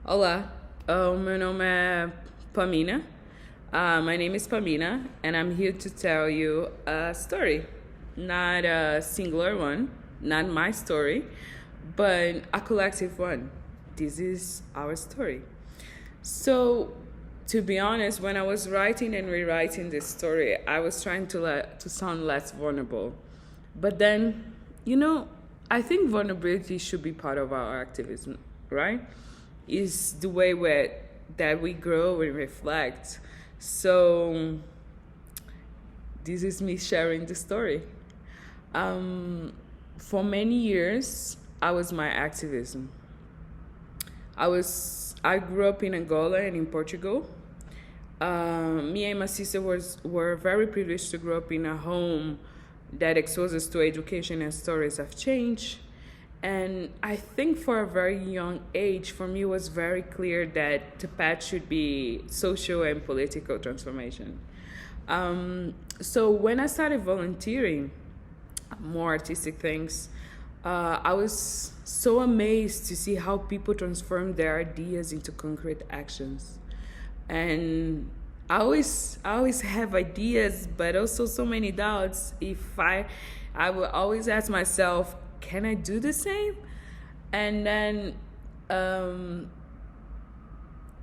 Olá, meu nome é Pamina. My name is Pamina, and I'm here to tell you a story. Not a singular one, not my story, but a collective one. This is our story. So, to be honest, when I was writing and rewriting this story, I was trying to sound less vulnerable. But then, I think vulnerability should be part of our activism, right? Is the way that we grow and reflect. So this is me sharing the story. For many years, I was my activism. I grew up in Angola and in Portugal. Me and my sister were very privileged to grow up in a home that exposed us to education and stories of change. And I think for a very young age, for me, it was very clear that the path should be social and political transformation. So when I started volunteering, more artistic things, I was so amazed to see how people transform their ideas into concrete actions. And I always have ideas, but also so many doubts. I will always ask myself, can I do the same? And then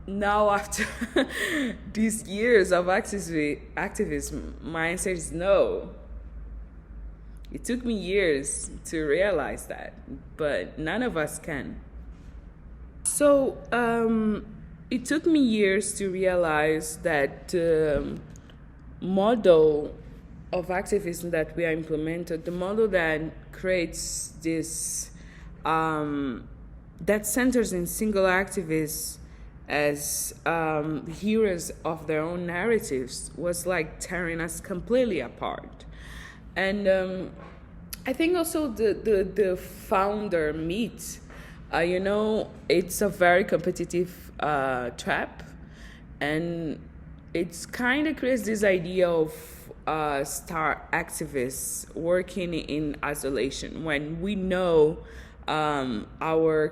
now after these years of activism, my answer is no. It took me years to realize that, but none of us can. So it took me years to realize that the model of activism that we are implemented, the model that creates this, that centers in single activists as heroes of their own narratives, was like tearing us completely apart. And I think also the founder myth, it's a very competitive trap, and it's kind of creates this idea of star activists working in isolation when we know our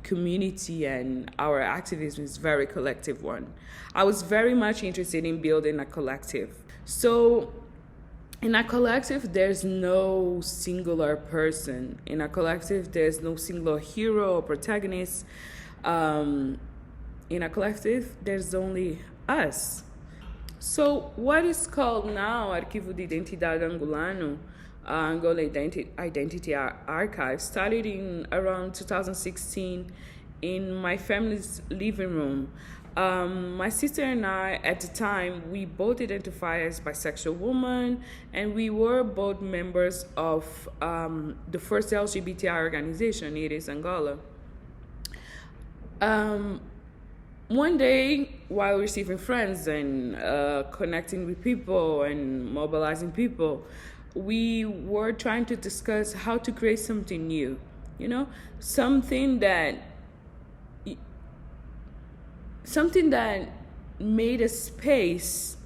community and our activism is very collective one. I was very much interested in building a collective. So in a collective, there's no singular person. In a collective, there's no singular hero or protagonist. In a collective, there's only us. So what is called now Arquivo de Identidade Angolano, Angola Identity Archive, started in around 2016 in my family's living room. My sister and I, at the time, we both identify as bisexual women, and we were both members of the first LGBTI organization, it is Angola. One day, while receiving friends and connecting with people and mobilizing people, we were trying to discuss how to create something new, something that made a space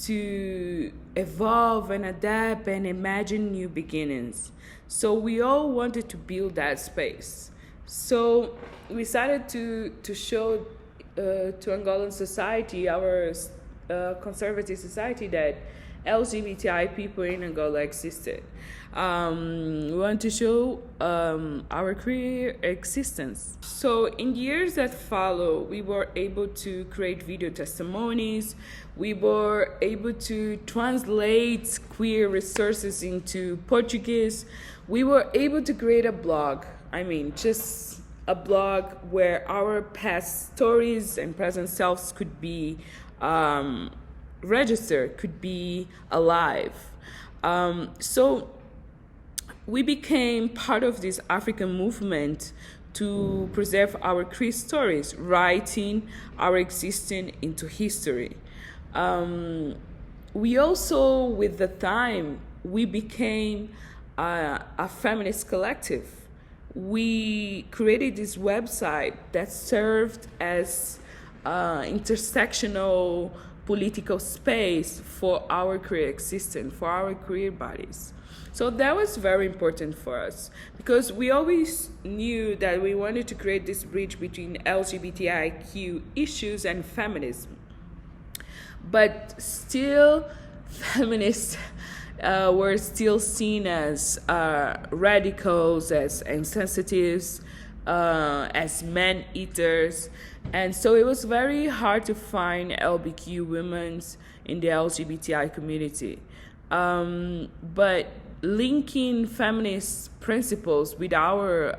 to evolve and adapt and imagine new beginnings. So we all wanted to build that space. So we started to show to Angolan society, our conservative society, that LGBTI people in Angola existed. We want to show our queer existence. So in the years that follow, we were able to create video testimonies. We were able to translate queer resources into Portuguese. We were able to create a blog. Just a blog where our past stories and present selves could be registered, could be alive. So we became part of this African movement to preserve our queer stories, writing our existence into history. We also, with the time, we became a feminist collective. We created this website that served as intersectional political space for our queer existence, for our queer bodies. So that was very important for us because we always knew that we wanted to create this bridge between LGBTIQ issues and feminism. But still, feminists were still seen as radicals, as insensitives, as man-eaters. And so it was very hard to find LBQ women in the LGBTI community. But linking feminist principles with our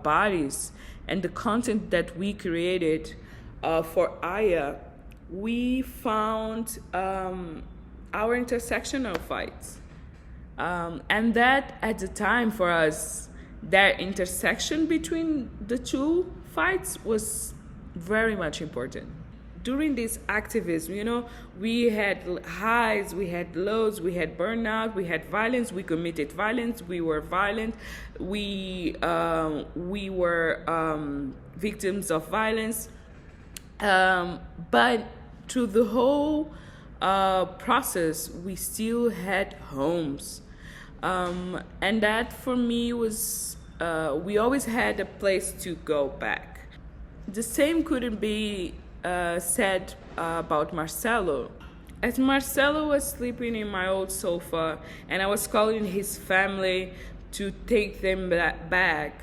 bodies and the content that we created for Aya, we found our intersectional fights. And that at the time for us, that intersection between the two fights was very much important. During this activism, we had highs, we had lows, we had burnout, we had violence, we committed violence, we were violent, we were victims of violence. But through the whole process, we still had homes. And that for me was, we always had a place to go back. The same couldn't be said about Marcelo. As Marcelo was sleeping in my old sofa and I was calling his family to take them back,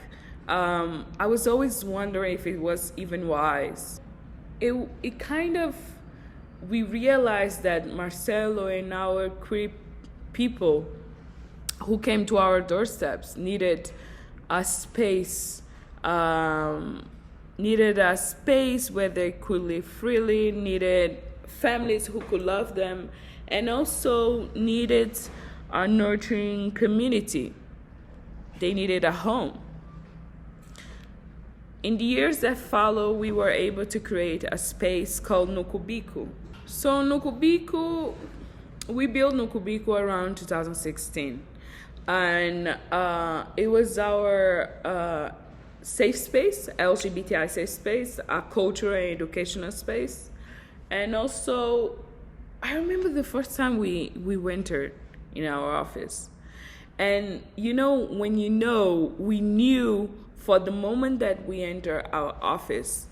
I was always wondering if it was even wise. It kind of, we realized that Marcelo and our queer people who came to our doorsteps needed a space, where they could live freely, needed families who could love them, and also needed a nurturing community. They needed a home. In the years that follow, we were able to create a space called nokubiku. So nokubiku, we built nokubiku around 2016. And it was our safe space, LGBTI safe space, a cultural and educational space. And also, I remember the first time we wintered in our office. And we knew for the moment that we enter our office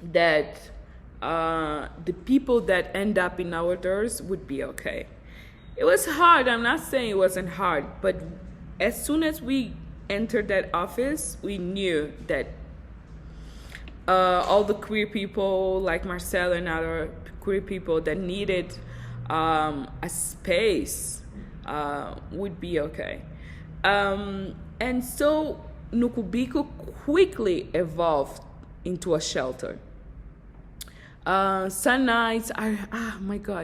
that the people that end up in our doors would be okay. It was hard. I'm not saying it wasn't hard, but as soon as we entered that office, we knew that all the queer people like Marcelo and other queer people that needed a space would be okay. And so Nokubiku quickly evolved into a shelter. Some nights,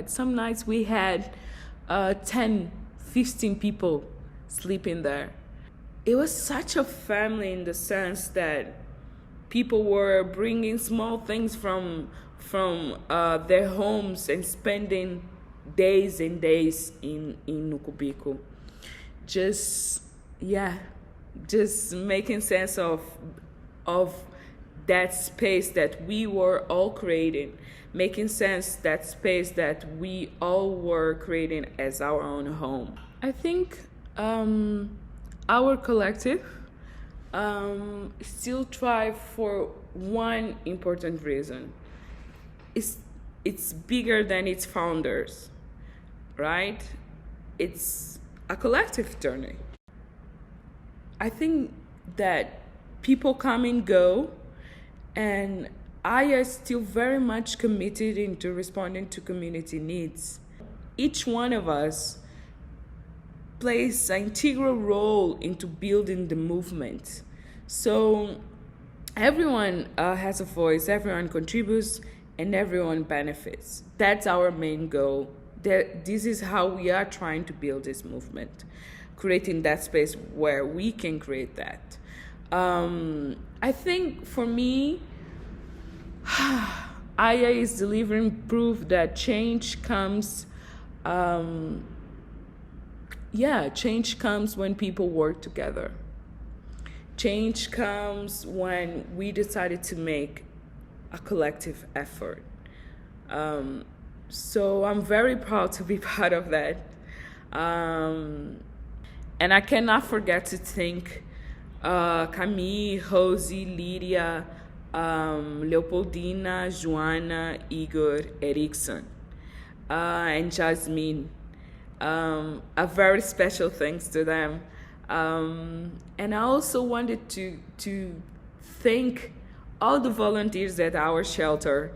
some nights we had 10, 15 people sleeping there. It was such a family in the sense that people were bringing small things from their homes and spending days and days in Nokubiku. Just making sense of that space that we were all creating, making sense that space that we all were creating as our own home. I think our collective still thrive for one important reason. It's bigger than its founders, right? It's a collective journey. I think that people come and go, and I am still very much committed into responding to community needs. Each one of us plays an integral role into building the movement. So everyone has a voice, everyone contributes, and everyone benefits. That's our main goal. This is how we are trying to build this movement, creating that space where we can create that. I think for me, Aya is delivering proof that change comes. Change comes when people work together. Change comes when we decided to make a collective effort. So I'm very proud to be part of that. And And I cannot forget to thank Camille, Rosie, Lydia, Leopoldina, Joana, Igor, Erickson, and Jasmine. A very special thanks to them. And I also wanted to thank all the volunteers at our shelter,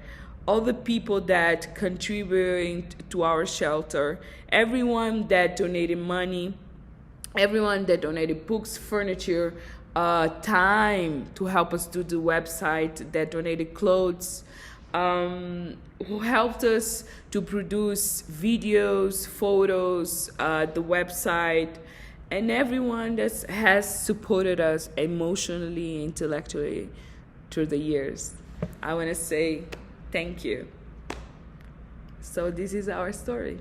all the people that contribute to our shelter, everyone that donated money, everyone that donated books, furniture, time to help us do the website, that donated clothes, who helped us to produce videos, photos, the website, and everyone that has supported us emotionally, intellectually through the years. I want to say thank you. So this is our story.